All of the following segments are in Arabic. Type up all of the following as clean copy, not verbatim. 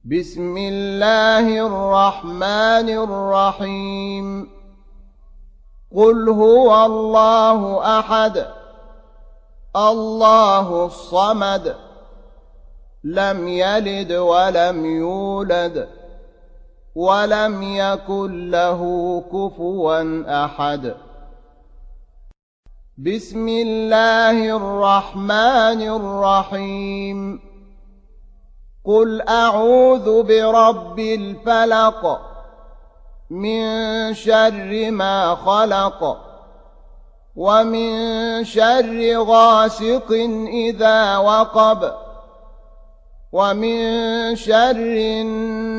بسم الله الرحمن الرحيم قل هو الله أحد الله الصمد لم يلد ولم يولد ولم يكن له كفوا أحد بسم الله الرحمن الرحيم قل أعوذ برب الفلق من شر ما خلق ومن شر غاسق إذا وقب ومن شر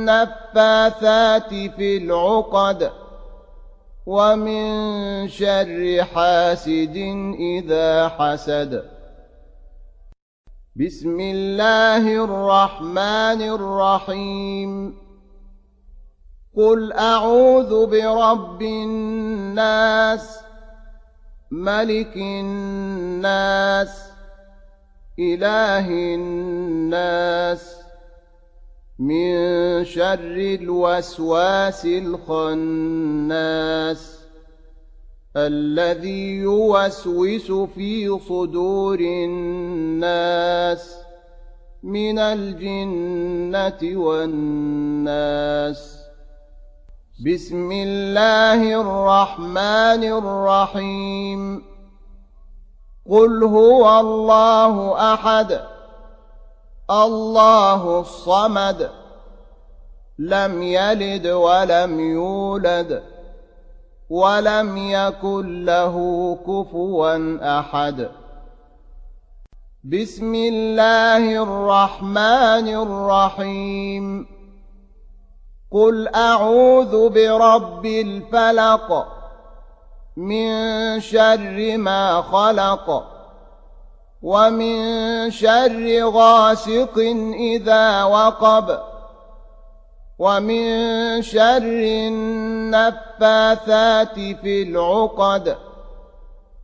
النفاثات في العقد ومن شر حاسد إذا حسد بسم الله الرحمن الرحيم قل أعوذ برب الناس ملك الناس إله الناس من شر الوسواس الخناس الذي يوسوس في صدور الناس من الجنة والناس بسم الله الرحمن الرحيم قل هو الله أحد الله الصمد لم يلد ولم يولد ولم يكن له كفوا أحد بسم الله الرحمن الرحيم قل أعوذ برب الفلق من شر ما خلق ومن شر غاسق إذا وقب ومن شر النفاثات في العقد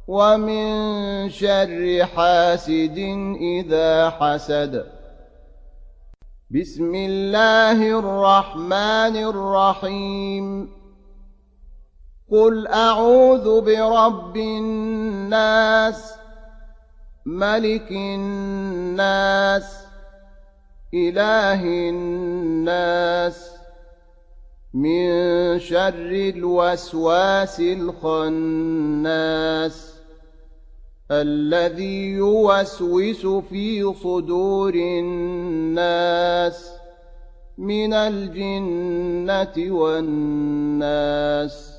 ومن شر حاسد إذا حسد بسم الله الرحمن الرحيم قل أعوذ برب الناس ملك الناس إله الناس من شر الوسواس الخناس الذي يوسوس في صدور الناس من الجنة والناس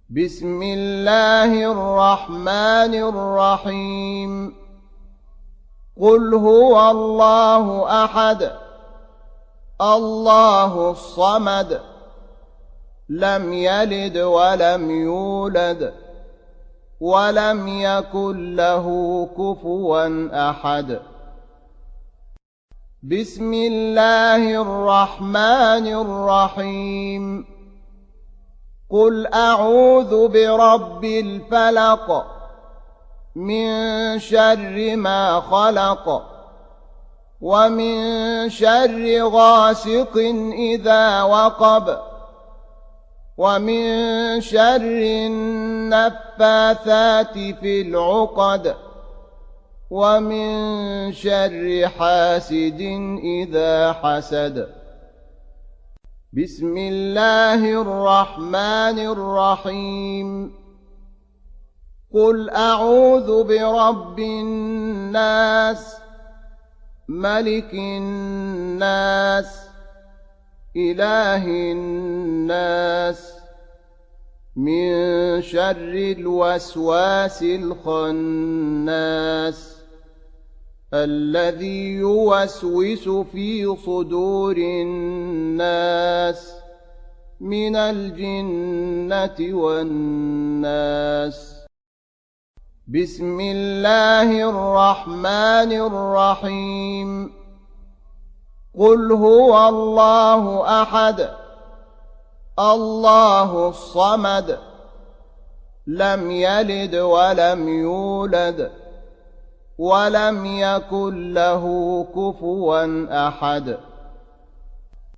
بسم الله الرحمن الرحيم قل هو الله أحد الله الصمد لم يلد ولم يولد ولم يكن له كفوا أحد بسم الله الرحمن الرحيم قل أعوذ برب الفلق من شر ما خلق ومن شر غاسق إذا وقب ومن شر النفاثات في العقد ومن شر حاسد إذا حسد بسم الله الرحمن الرحيم قل أعوذ برب الناس ملك الناس إله الناس من شر الوسواس الخناس الذي يوسوس في صدور الناس من الجنة والناس بسم الله الرحمن الرحيم قل هو الله أحد الله الصمد لم يلد ولم يولد ولم يكن له كفوا أحد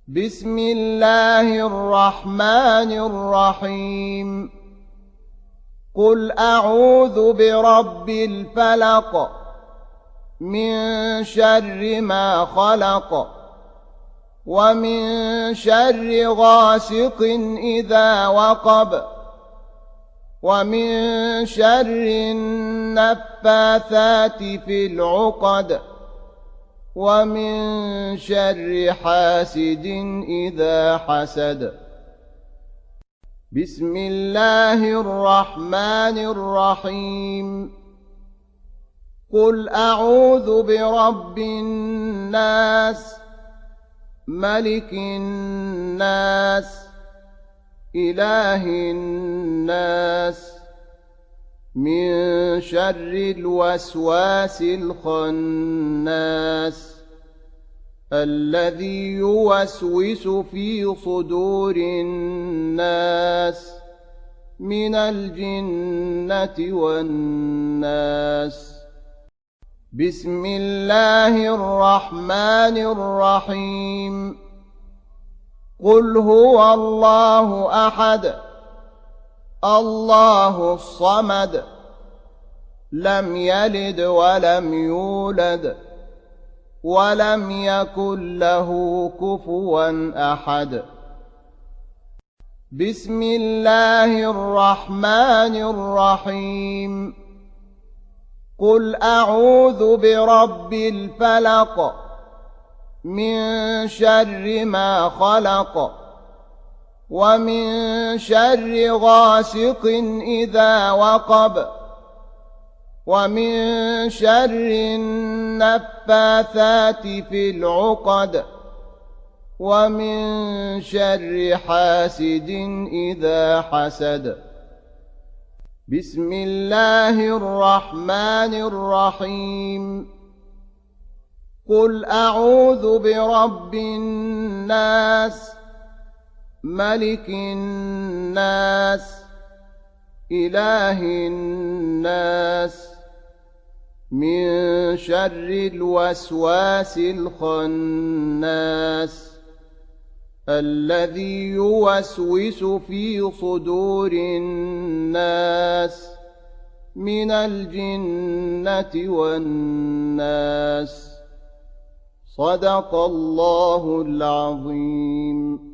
بسم الله الرحمن الرحيم قل أعوذ برب الفلق من شر ما خلق ومن شر غاسق إذا وقب ومن شر النفاثات في العقد ومن شر حاسد إذا حسد بسم الله الرحمن الرحيم قل أعوذ برب الناس ملك الناس إله الناس من شر الوسواس الخناس الذي يوسوس في صدور الناس من الجنة والناس بسم الله الرحمن الرحيم قل هو الله أحد الله الصمد لم يلد ولم يولد ولم يكن له كفوا أحد بسم الله الرحمن الرحيم قل أعوذ برب الفلق من شر ما خلق ومن شر غاسق إذا وقب ومن شر النفاثات في العقد ومن شر حاسد إذا حسد بسم الله الرحمن الرحيم قل أعوذ برب الناس ملك الناس إله الناس من شر الوسواس الخناس الذي يوسوس في صدور الناس من الجنة والناس صدق الله العظيم.